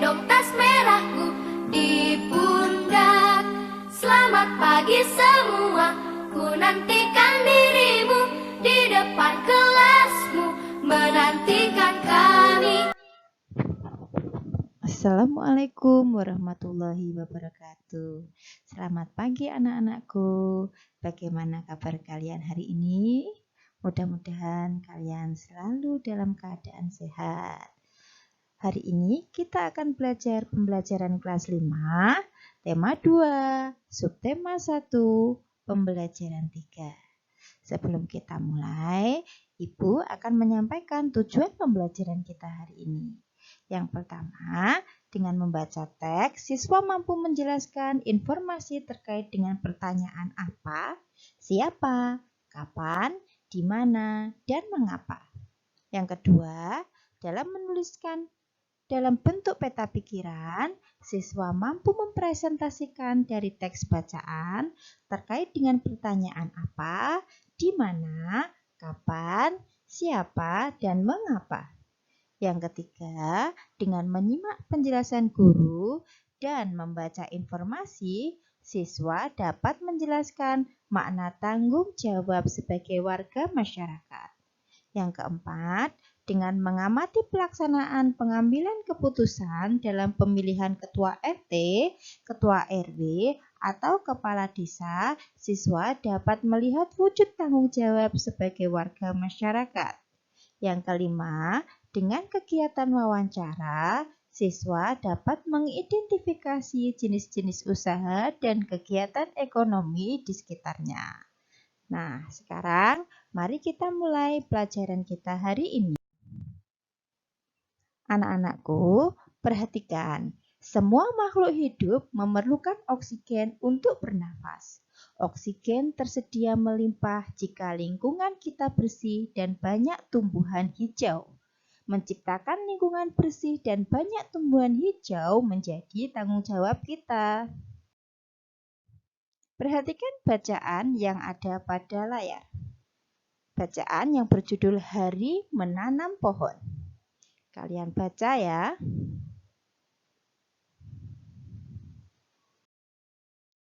gendong tas merahku di pundak. Selamat pagi semua, ku nantikan dirimu di depan kelasmu, menantikan kami. Assalamualaikum warahmatullahi wabarakatuh. Selamat pagi anak-anakku. Bagaimana kabar kalian hari ini? Mudah-mudahan kalian selalu dalam keadaan sehat. Hari ini kita akan belajar pembelajaran kelas 5, tema 2, subtema 1, pembelajaran 3. Sebelum kita mulai, Ibu akan menyampaikan tujuan pembelajaran kita hari ini. Yang pertama, dengan membaca teks, siswa mampu menjelaskan informasi terkait dengan pertanyaan apa, siapa, kapan, di mana, dan mengapa. Yang kedua, dalam menuliskan dalam bentuk peta pikiran, siswa mampu mempresentasikan dari teks bacaan terkait dengan pertanyaan apa, di mana, kapan, siapa, dan mengapa. Yang ketiga, dengan menyimak penjelasan guru dan membaca informasi, siswa dapat menjelaskan makna tanggung jawab sebagai warga masyarakat. Yang keempat, dengan mengamati pelaksanaan pengambilan keputusan dalam pemilihan ketua RT, ketua RW, atau kepala desa, siswa dapat melihat wujud tanggung jawab sebagai warga masyarakat. Yang kelima, dengan kegiatan wawancara, siswa dapat mengidentifikasi jenis-jenis usaha dan kegiatan ekonomi di sekitarnya. Nah, sekarang mari kita mulai pelajaran kita hari ini. Anak-anakku, perhatikan, semua makhluk hidup memerlukan oksigen untuk bernafas. Oksigen tersedia melimpah jika lingkungan kita bersih dan banyak tumbuhan hijau. Menciptakan lingkungan bersih dan banyak tumbuhan hijau menjadi tanggung jawab kita. Perhatikan bacaan yang ada pada layar. Bacaan yang berjudul Hari Menanam Pohon. Kalian baca ya.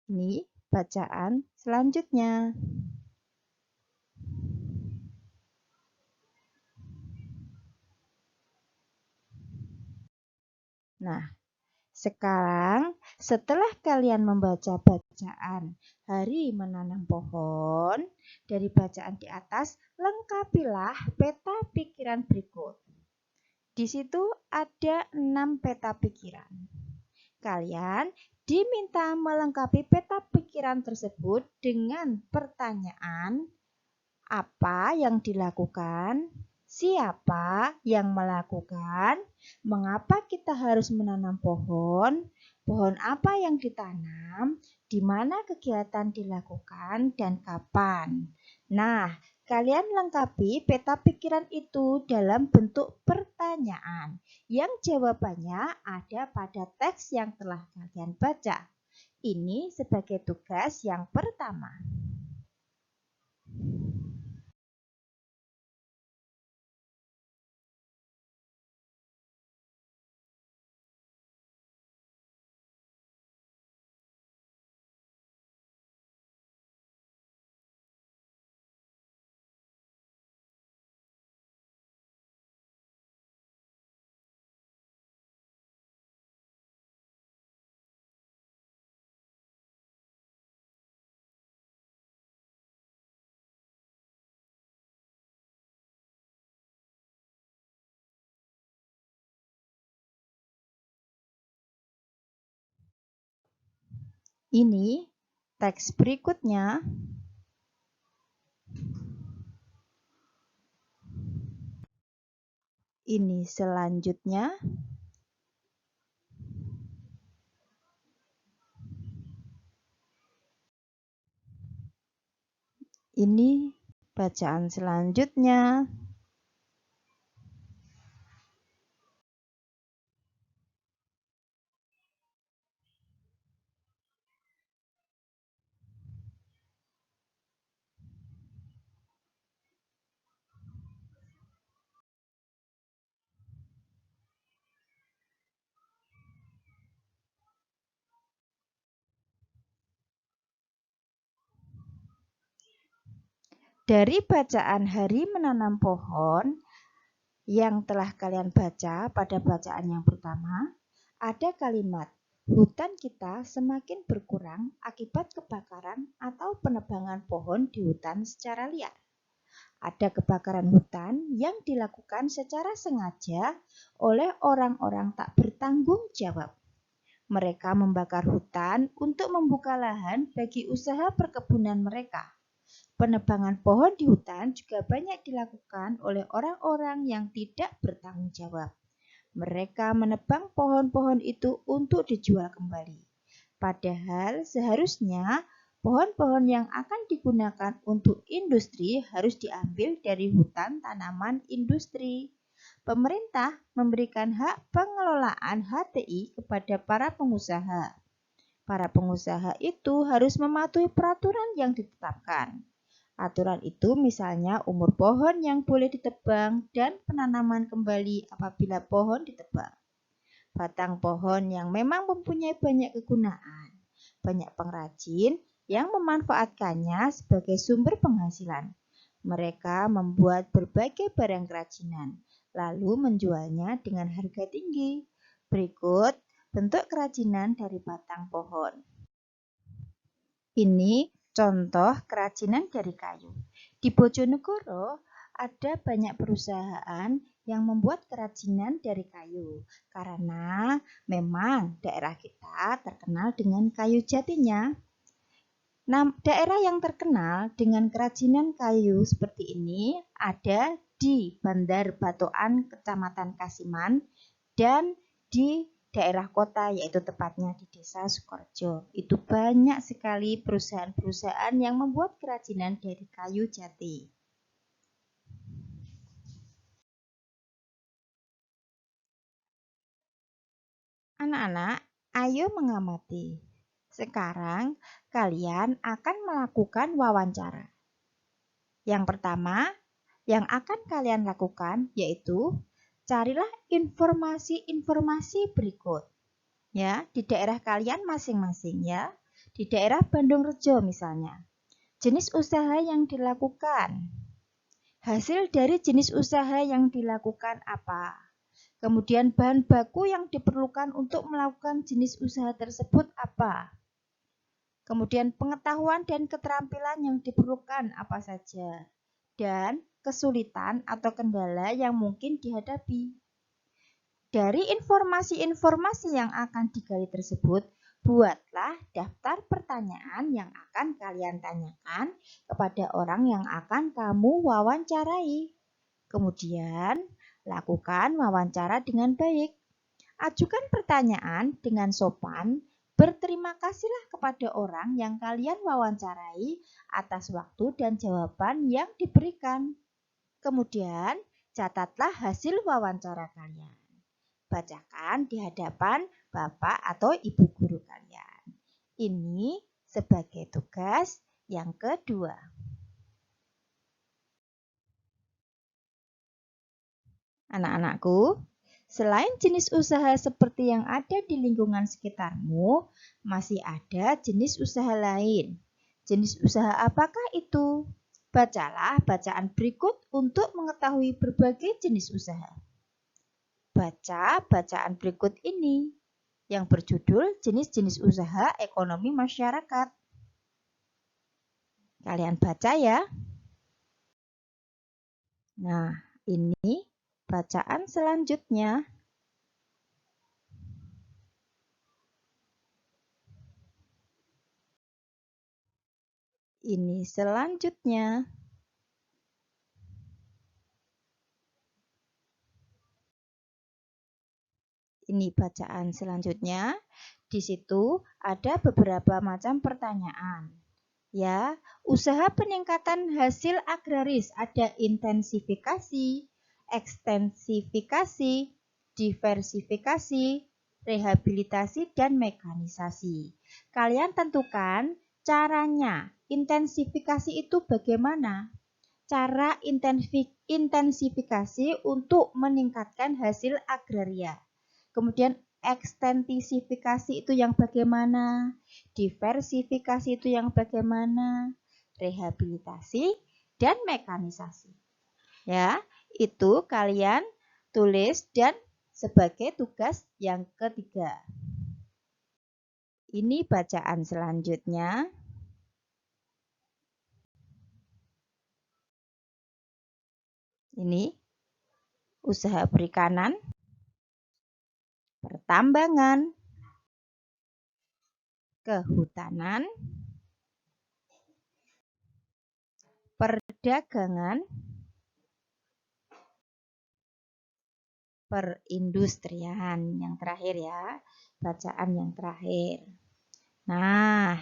Ini bacaan selanjutnya. Nah, sekarang setelah kalian membaca bacaan Hari Menanam Pohon, dari bacaan di atas, lengkapilah peta pikiran berikut. Di situ ada 6 peta pikiran. Kalian diminta melengkapi peta pikiran tersebut dengan pertanyaan apa yang dilakukan, siapa yang melakukan, mengapa kita harus menanam pohon, pohon apa yang ditanam, di mana kegiatan dilakukan, dan kapan. Nah, kalian lengkapi peta pikiran itu dalam bentuk pertanyaan yang jawabannya ada pada teks yang telah kalian baca. Ini sebagai tugas yang pertama. Ini teks berikutnya. Ini selanjutnya. Ini bacaan selanjutnya. Dari bacaan Hari Menanam Pohon yang telah kalian baca pada bacaan yang pertama, ada kalimat, hutan kita semakin berkurang akibat kebakaran atau penebangan pohon di hutan secara liar. Ada kebakaran hutan yang dilakukan secara sengaja oleh orang-orang tak bertanggung jawab. Mereka membakar hutan untuk membuka lahan bagi usaha perkebunan mereka. Penebangan pohon di hutan juga banyak dilakukan oleh orang-orang yang tidak bertanggung jawab. Mereka menebang pohon-pohon itu untuk dijual kembali. Padahal seharusnya pohon-pohon yang akan digunakan untuk industri harus diambil dari hutan tanaman industri. Pemerintah memberikan hak pengelolaan HTI kepada para pengusaha. Para pengusaha itu harus mematuhi peraturan yang ditetapkan. Aturan itu misalnya umur pohon yang boleh ditebang dan penanaman kembali apabila pohon ditebang. Batang pohon yang memang mempunyai banyak kegunaan. Banyak pengrajin yang memanfaatkannya sebagai sumber penghasilan. Mereka membuat berbagai barang kerajinan, lalu menjualnya dengan harga tinggi. Berikut bentuk kerajinan dari batang pohon. Ini contoh kerajinan dari kayu. Di Bojonegoro ada banyak perusahaan yang membuat kerajinan dari kayu karena memang daerah kita terkenal dengan kayu jatinya. Nah, daerah yang terkenal dengan kerajinan kayu seperti ini ada di Bandar Batoan, Kecamatan Kasiman, dan di daerah kota, yaitu tepatnya di Desa Sukorejo. Itu banyak sekali perusahaan-perusahaan yang membuat kerajinan dari kayu jati. Anak-anak, ayo mengamati. Sekarang kalian akan melakukan wawancara. Yang pertama, yang akan kalian lakukan yaitu carilah informasi-informasi berikut. Ya, di daerah kalian masing-masing ya. Di daerah Bandung Rejo misalnya. Jenis usaha yang dilakukan. Hasil dari jenis usaha yang dilakukan apa? Kemudian bahan baku yang diperlukan untuk melakukan jenis usaha tersebut apa? Kemudian pengetahuan dan keterampilan yang diperlukan apa saja? Dan kesulitan atau kendala yang mungkin dihadapi. Dari informasi-informasi yang akan digali tersebut, buatlah daftar pertanyaan yang akan kalian tanyakan kepada orang yang akan kamu wawancarai. Kemudian, lakukan wawancara dengan baik. Ajukan pertanyaan dengan sopan. Berterima kasihlah kepada orang yang kalian wawancarai atas waktu dan jawaban yang diberikan. Kemudian, catatlah hasil wawancara kalian. Bacakan di hadapan Bapak atau Ibu guru kalian. Ini sebagai tugas yang kedua. Anak-anakku, selain jenis usaha seperti yang ada di lingkungan sekitarmu, masih ada jenis usaha lain. Jenis usaha apakah itu? Bacalah bacaan berikut untuk mengetahui berbagai jenis usaha. Baca bacaan berikut ini yang berjudul jenis-jenis usaha ekonomi masyarakat. Kalian baca ya. Nah, ini bacaan selanjutnya. Ini selanjutnya. Ini bacaan selanjutnya. Di situ ada beberapa macam pertanyaan. Ya, usaha peningkatan hasil agraris ada intensifikasi, ekstensifikasi, diversifikasi, rehabilitasi, dan mekanisasi. Kalian tentukan caranya. Intensifikasi itu bagaimana? Cara intensifikasi untuk meningkatkan hasil agraria. Kemudian ekstensifikasi itu yang bagaimana? Diversifikasi itu yang bagaimana? Rehabilitasi dan mekanisasi. Ya, itu kalian tulis dan sebagai tugas yang ketiga. Ini bacaan selanjutnya. Ini usaha perikanan, pertambangan, kehutanan, perdagangan, perindustrian. Yang terakhir ya, bacaan yang terakhir. Nah,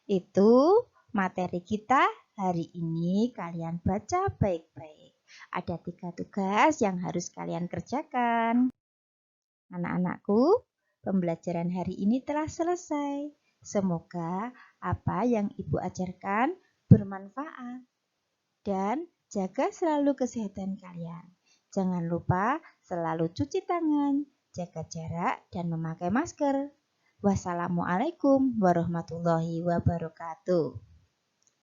itu materi kita hari ini. Kalian baca baik-baik. Ada 3 tugas yang harus kalian kerjakan. Anak-anakku, pembelajaran hari ini telah selesai. Semoga apa yang Ibu ajarkan bermanfaat. Dan jaga selalu kesehatan kalian. Jangan lupa selalu cuci tangan, jaga jarak, dan memakai masker. Wassalamualaikum warahmatullahi wabarakatuh.